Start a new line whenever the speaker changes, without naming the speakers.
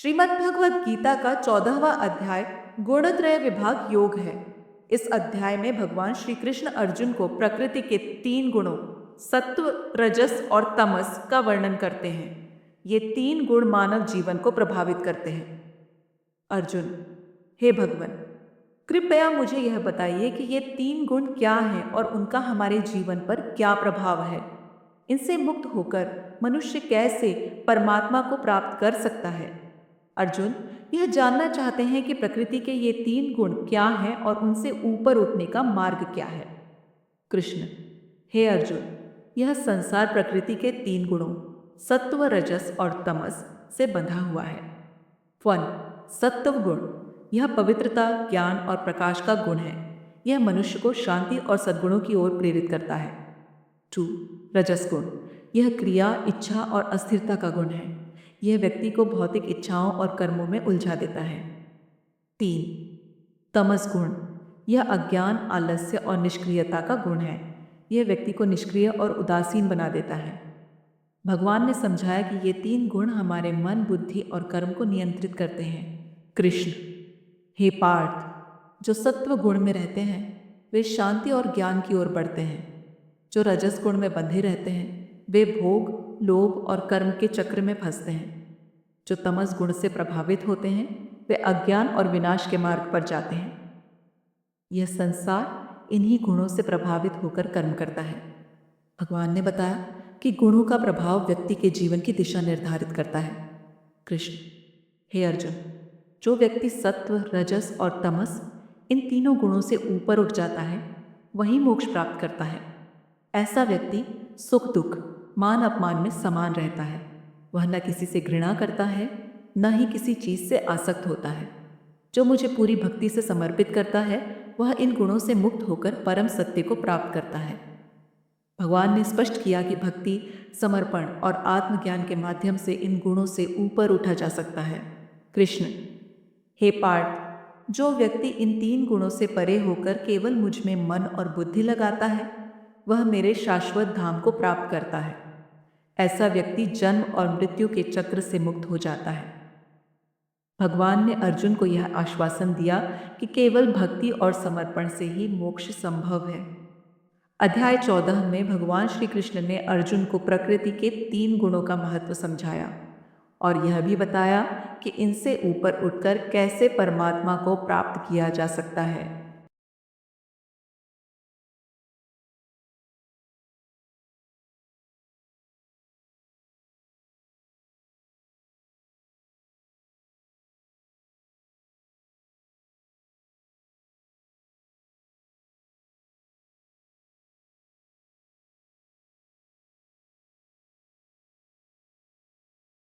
श्रीमद् भगवद गीता का 14वां अध्याय गुणत्रय विभाग योग है। इस अध्याय में भगवान श्री कृष्ण अर्जुन को प्रकृति के 3 गुणों सत्व, रजस और तमस का वर्णन करते हैं। ये 3 गुण मानव जीवन को प्रभावित करते हैं। अर्जुन: हे भगवान, कृपया मुझे यह बताइए कि ये 3 गुण क्या हैं और उनका हमारे जीवन पर क्या प्रभाव है। इनसे मुक्त होकर मनुष्य कैसे परमात्मा को प्राप्त कर सकता है। अर्जुन यह जानना चाहते हैं कि प्रकृति के ये 3 गुण क्या हैं और उनसे ऊपर उठने का मार्ग क्या है। कृष्ण: हे अर्जुन, यह संसार प्रकृति के 3 गुणों सत्व, रजस और तमस से बंधा हुआ है। 1. सत्व गुण: यह पवित्रता, ज्ञान और प्रकाश का गुण है। यह मनुष्य को शांति और सद्गुणों की ओर प्रेरित करता है। 2. रजस गुण: यह क्रिया, इच्छा और अस्थिरता का गुण है। यह व्यक्ति को भौतिक इच्छाओं और कर्मों में उलझा देता है। 3. तमस गुण: यह अज्ञान, आलस्य और निष्क्रियता का गुण है। यह व्यक्ति को निष्क्रिय और उदासीन बना देता है। भगवान ने समझाया कि ये 3 गुण हमारे मन, बुद्धि और कर्म को नियंत्रित करते हैं। कृष्ण: हे पार्थ, जो सत्व गुण में रहते हैं वे शांति और ज्ञान की ओर बढ़ते हैं। जो रजस गुण में बंधे रहते हैं वे भोग, लोभ और कर्म के चक्र में फंसते हैं। जो तमस गुण से प्रभावित होते हैं वे अज्ञान और विनाश के मार्ग पर जाते हैं। यह संसार इन्हीं गुणों से प्रभावित होकर कर्म करता है। भगवान ने बताया कि गुणों का प्रभाव व्यक्ति के जीवन की दिशा निर्धारित करता है। कृष्ण: हे अर्जुन, जो व्यक्ति सत्व, रजस और तमस इन तीनों गुणों से ऊपर उठ जाता है वही मोक्ष प्राप्त करता है। ऐसा व्यक्ति सुख दुख, मान अपमान में समान रहता है। वह न किसी से घृणा करता है, न ही किसी चीज से आसक्त होता है। जो मुझे पूरी भक्ति से समर्पित करता है वह इन गुणों से मुक्त होकर परम सत्य को प्राप्त करता है। भगवान ने स्पष्ट किया कि भक्ति, समर्पण और आत्मज्ञान के माध्यम से इन गुणों से ऊपर उठा जा सकता है। कृष्ण: हे पार्थ, जो व्यक्ति इन 3 गुणों से परे होकर केवल मुझ में मन और बुद्धि लगाता है वह मेरे शाश्वत धाम को प्राप्त करता है। ऐसा व्यक्ति जन्म और मृत्यु के चक्र से मुक्त हो जाता है। भगवान ने अर्जुन को यह आश्वासन दिया कि केवल भक्ति और समर्पण से ही मोक्ष संभव है। अध्याय 14 में भगवान श्री कृष्ण ने अर्जुन को प्रकृति के 3 गुणों का महत्व समझाया और यह भी बताया कि इनसे ऊपर उठकर कैसे परमात्मा को प्राप्त किया जा सकता है।